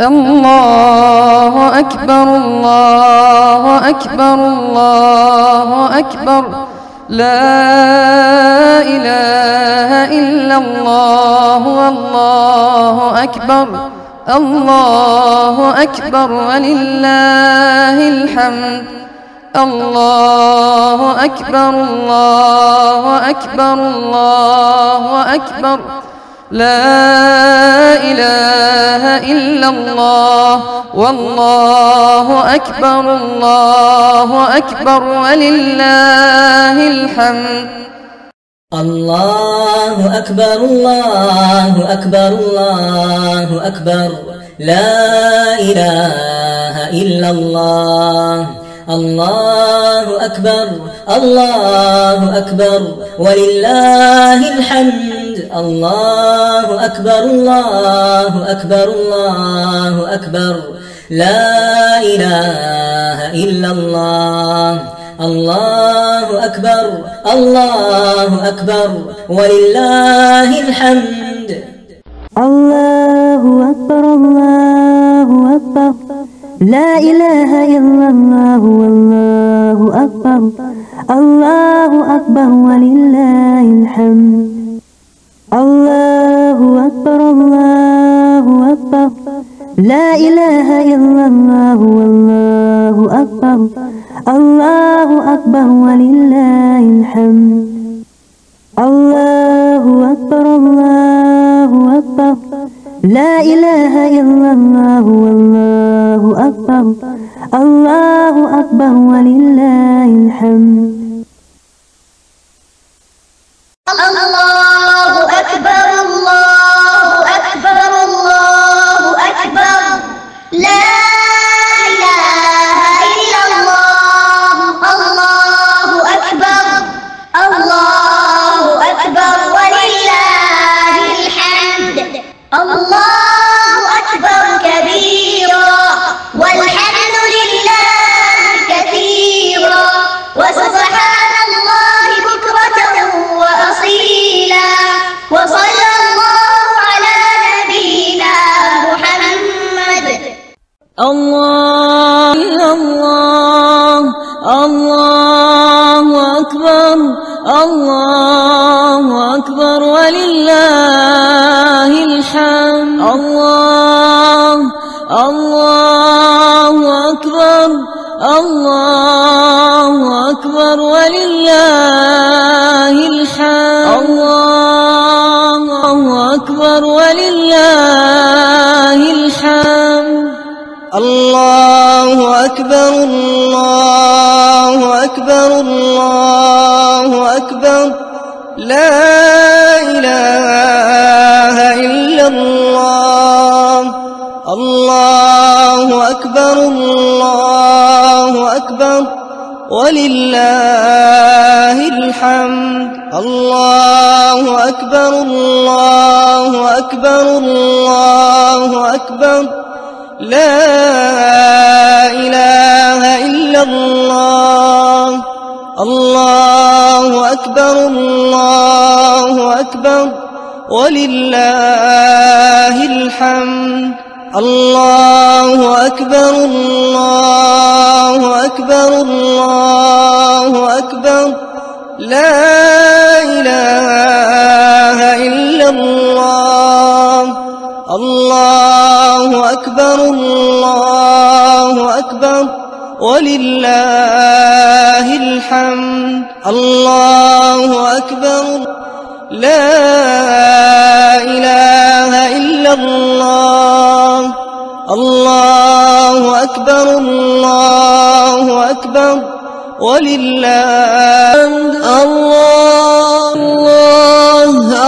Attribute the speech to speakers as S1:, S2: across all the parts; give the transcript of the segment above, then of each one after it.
S1: الله أكبر الله أكبر الله أكبر لا إله إلا الله والله أكبر الله أكبر ولله الحمد الله أكبر الله أكبر الله أكبر لا إله إلا الله والله أكبر الله أكبر ولله الحمد
S2: الله أكبر الله أكبر الله أكبر لا إله إلا الله الله أكبر الله أكبر ولله الحمد الله أكبر الله أكبر الله أكبر لا إله إلا الله الله أكبر الله أكبر ولله الحمد
S3: الله أكبر الله أكبر لا إله إلا الله والله أكبر الله أكبر ولله الحمد الله أكبر الله أكبر لا إله إلا الله والله أكبر الله أكبر ولله الحمد الله أكبر الله أكبر لا إله إلا الله والله أكبر الله أكبر ولله الحمد
S4: الله أكبر الله أكبر الله أكبر لا إله إلا الله الله أكبر الله أكبر ولله الحمد الله أكبر كبيرا والحمد لله كثيرا وسبحان الله بكرة وأصيلا وصلى الله على نبينا محمد
S5: الله الله الله أكبر الله أكبر ولله الحمد الله الله أكبر الله أكبر ولله الحمد الله أكبر ولله الحمد
S6: الله أكبر الله أكبر الله أكبر لا إله إلا الله الله أكبر الله أكبر ولله الحمد الله أكبر الله أكبر الله أكبر لا إله إلا الله الله أكبر الله أكبر ولله الحمد الله أكبر الله أكبر الله أكبر لا إله إلا الله الله أكبر الله أكبر ولله الحمد الله أكبر لا إله إلا الله الله أكبر الله أكبر ولله الله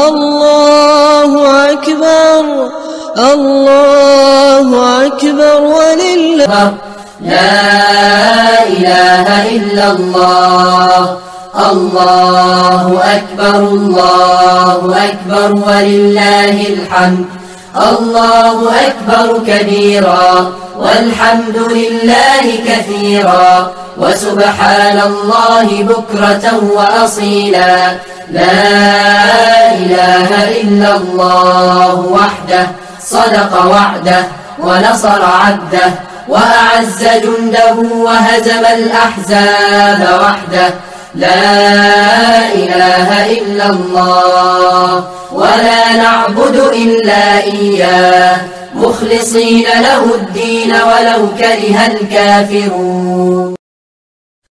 S6: الله أكبر الله أكبر ولله
S7: لا إله إلا الله الله أكبر الله أكبر ولله الحمد الله أكبر كبيرا والحمد لله كثيرا وسبحان الله بكرة وأصيلا لا إله إلا الله وحده صدق وعده ونصر عبده وأعز جنده وهزم الأحزاب وحده. لا إله إلا الله ولا نعبد إلا إياه مخلصين له الدين ولو كره الكافرون.